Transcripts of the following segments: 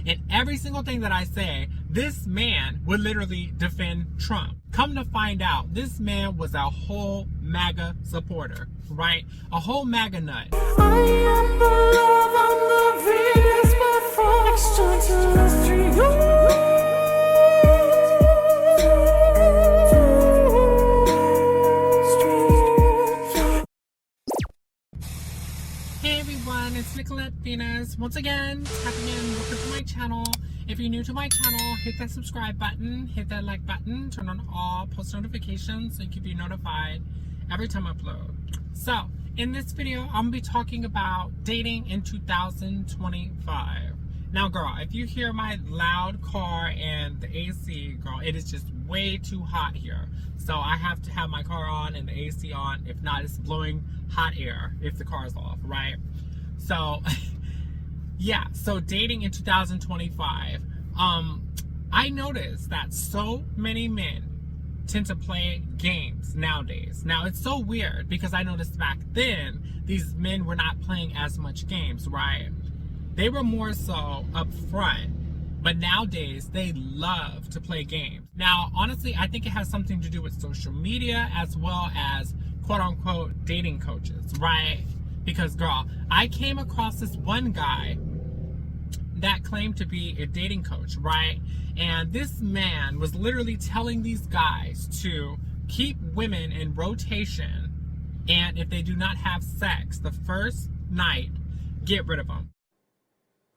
And every single thing that I say, this man would literally defend Trump. Come to find out, this man was a whole MAGA supporter, right? A whole MAGA nut. I am the love on the Venus, but for extraterrestrial. Hey everyone, it's Nicolette Venus. Once again, tapping in, welcome to my channel. If you're new to my channel, hit that subscribe button, hit that like button, turn on all post notifications so you can be notified every time I upload. So, in this video, I'm going to be talking about dating in 2025. Now girl, if you hear my loud car and the AC, girl, it is just way too hot here. So I have to have my car on and the AC on. If not, it's blowing hot air if the car is off, right? So, yeah, so dating in 2025. I noticed that so many men tend to play games nowadays. Now, it's so weird because I noticed back then, these men were not playing as much games, right? They were more so up front, but nowadays they love to play games. Now, honestly, I think it has something to do with social media as well as quote unquote dating coaches, right? Because girl, I came across this one guy that claimed to be a dating coach, right? And this man was literally telling these guys to keep women in rotation, and if they do not have sex the first night, get rid of them.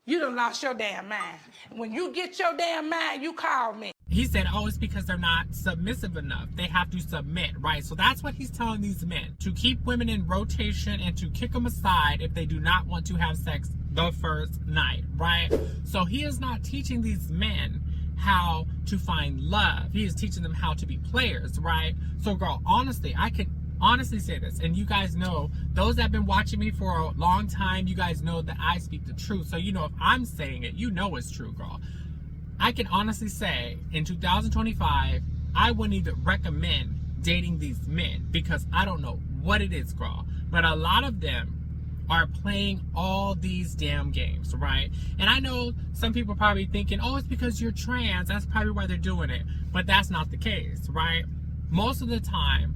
You done lost your damn mind. When you get your damn mind, you call me. He said, oh, it's because they're not submissive enough. They have to submit, right? So that's what he's telling these men, to keep women in rotation and to kick them aside if they do not want to have sex the first night, right? So he is not teaching these men how to find love. He is teaching them how to be players, right? So girl, honestly, I could honestly say this, and you guys know, those that have been watching me for a long time, you guys know that I speak the truth. So you know, if I'm saying it, you know it's true, girl. I can honestly say in 2025, I wouldn't even recommend dating these men because I don't know what it is, girl. But a lot of them are playing all these damn games, right? And I know some people are probably thinking, oh, it's because you're trans. That's probably why they're doing it. But that's not the case, right? Most of the time,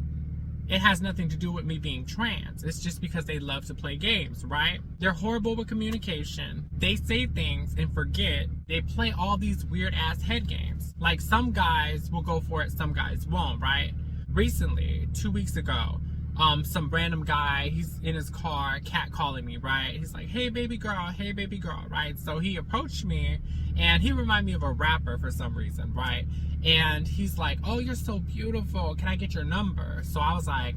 it has nothing to do with me being trans. It's just because they love to play games, right? They're horrible with communication. They say things and forget. They play all these weird ass head games. Like some guys will go for it, some guys won't, right? Recently, 2 weeks ago, some random guy, he's in his car, catcalling me, right? He's like, hey baby girl, right? So he approached me and he reminded me of a rapper for some reason, right? And he's like, oh, you're so beautiful. Can I get your number? So I was like,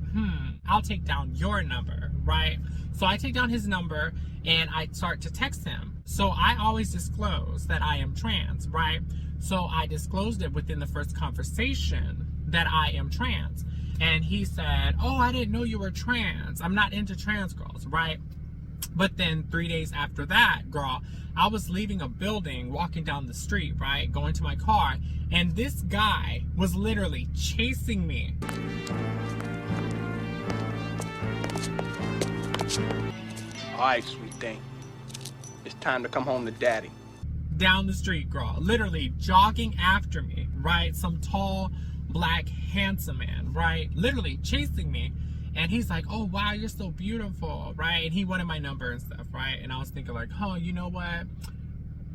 I'll take down your number, right? So I take down his number and I start to text him. So I always disclose that I am trans, right? So I disclosed it within the first conversation that I am trans. And he said, oh, I didn't know you were trans. I'm not into trans girls, right? But then 3 days after that, girl, I was leaving a building, walking down the street, right? Going to my car. And this guy was literally chasing me. All right, sweet thing. It's time to come home to daddy. Down the street, girl. Literally jogging after me, right? Some tall, black, handsome man, right? Literally chasing me. And he's like, oh, wow, you're so beautiful, right? And he wanted my number and stuff, right? And I was thinking like, oh, you know what?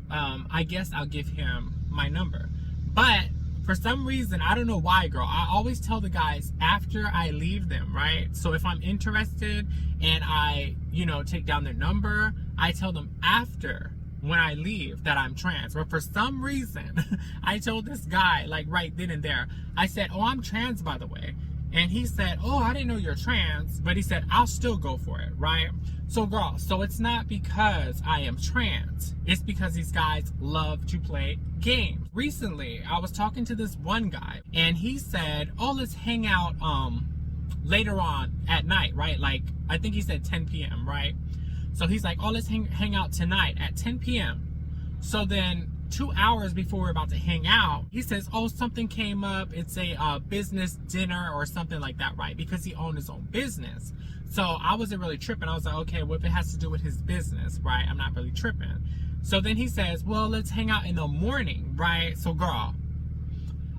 I guess I'll give him my number. But for some reason, I don't know why, girl, I always tell the guys after I leave them, right? So if I'm interested and I, you know, take down their number, I tell them after when I leave that I'm trans. But for some reason, I told this guy, like right then and there, I said, oh, I'm trans, by the way. And he said, oh, I didn't know you're trans. But he said, I'll still go for it, right? So girl, so it's not because I am trans. It's because these guys love to play games. Recently, I was talking to this one guy and he said, oh, let's hang out later on at night, right? Like, I think he said 10 p.m., right? So he's like, oh, let's hang out tonight at 10 p.m. So then 2 hours before we're about to hang out, he says, oh, something came up. It's a business dinner or something like that, right? Because he owned his own business. So I wasn't really tripping. I was like, okay, well, if it has to do with his business, right? I'm not really tripping. So then he says, well, let's hang out in the morning, right? So girl,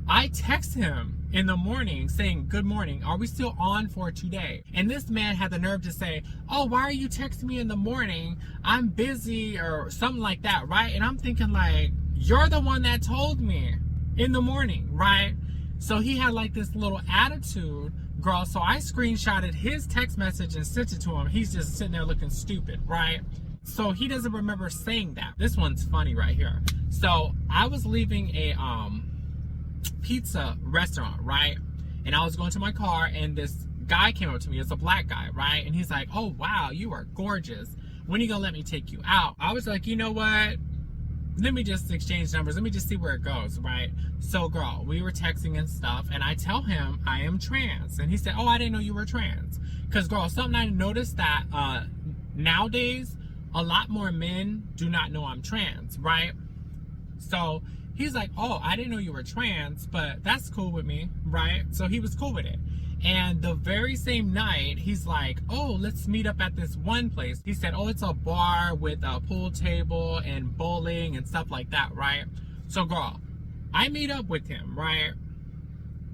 I text him in the morning saying, good morning, are we still on for today? And this man had the nerve to say, oh, why are you texting me in the morning? I'm busy, or something like that, right? And I'm thinking like, you're the one that told me in the morning, right? So he had like this little attitude, girl. So I screenshotted his text message and sent it to him. He's just sitting there looking stupid, right? So he doesn't remember saying that. This one's funny right here. So I was leaving a pizza restaurant, right? And I was going to my car, and this guy came up to me. It's a black guy, right? And he's like, oh wow, you are gorgeous, when are you gonna let me take you out? I was like, you know what, let me just exchange numbers, let me just see where it goes, right? So girl, we were texting and stuff, and I tell him I am trans, and he said, oh, I didn't know you were trans. Because girl, something I noticed that nowadays a lot more men do not know I'm trans, right? So he's like, oh, I didn't know you were trans, but that's cool with me, right? So he was cool with it. And the very same night, he's like, oh, let's meet up at this one place. He said, oh, it's a bar with a pool table and bowling and stuff like that, right? So girl, I meet up with him, right?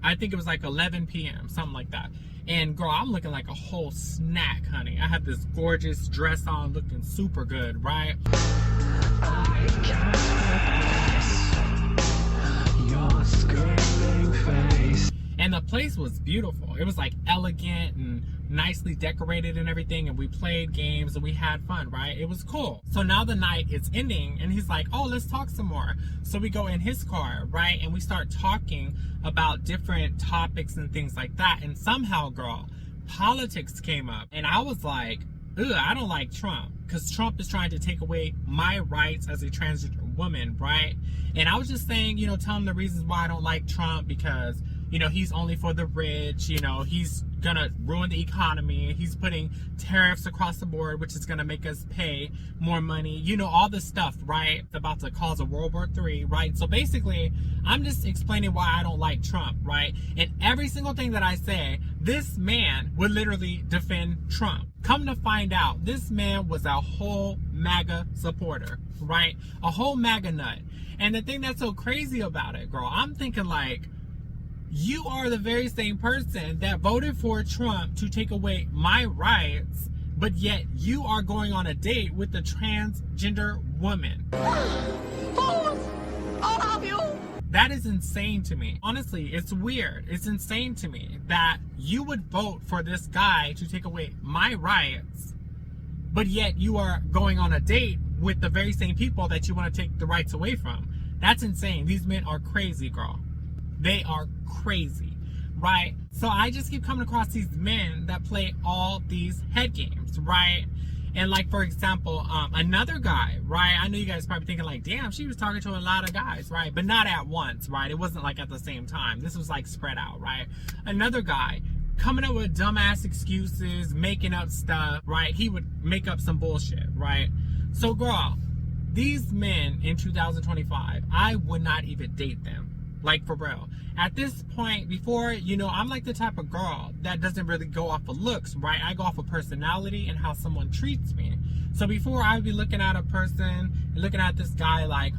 I think it was like 11 p.m., something like that. And girl, I'm looking like a whole snack, honey. I have this gorgeous dress on, looking super good, right? I can't your screaming face. And the place was beautiful. It was like elegant and nicely decorated and everything. And we played games and we had fun, right? It was cool. So now the night is ending and he's like, oh, let's talk some more. So we go in his car, right? And we start talking about different topics and things like that. And somehow, girl, politics came up. And I was like, ugh, I don't like Trump. Because Trump is trying to take away my rights as a transgender woman, right? And I was just saying, you know, tell him the reasons why I don't like Trump, because you know, he's only for the rich, you know, he's gonna ruin the economy, he's putting tariffs across the board, which is gonna make us pay more money, you know, all this stuff, right? It's about to cause a World War III, right? So basically, I'm just explaining why I don't like Trump, right? And every single thing that I say, this man would literally defend Trump. Come to find out, this man was a whole MAGA supporter, right? A whole MAGA nut. And the thing that's so crazy about it, girl, I'm thinking like, you are the very same person that voted for Trump to take away my rights, but yet you are going on a date with a transgender woman. Fools! All of you! That is insane to me. Honestly, it's weird. It's insane to me that you would vote for this guy to take away my rights, but yet you are going on a date with the very same people that you want to take the rights away from. That's insane. These men are crazy, girl. They are crazy, right? So I just keep coming across these men that play all these head games, right? And like, for example, another guy, right? I know you guys probably thinking like, damn, she was talking to a lot of guys, right? But not at once, right? It wasn't like at the same time. This was like spread out, right? Another guy coming up with dumbass excuses, making up stuff, right? He would make up some bullshit, right? So girl, these men in 2025, I would not even date them. Like, for real. At this point, before, you know, I'm like the type of girl that doesn't really go off of looks, right? I go off of personality and how someone treats me. So before, I would be looking at a person and looking at this guy like,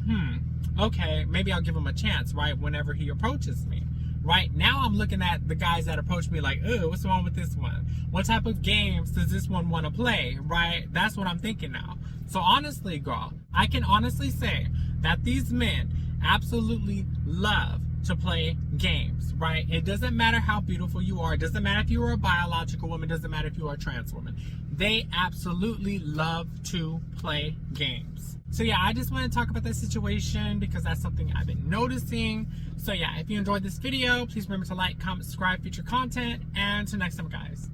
okay, maybe I'll give him a chance, right? Whenever he approaches me. Right now, I'm looking at the guys that approach me like, oh, what's wrong with this one? What type of games does this one want to play, right? That's what I'm thinking now. So honestly, girl, I can honestly say that these men absolutely love to play games, right? It doesn't matter how beautiful you are. It doesn't matter if you are a biological woman. It doesn't matter if you are a trans woman. They absolutely love to play games. So yeah, I just want to talk about this situation because that's something I've been noticing. So yeah, if you enjoyed this video, please remember to like, comment, subscribe, future content, and until next time, guys.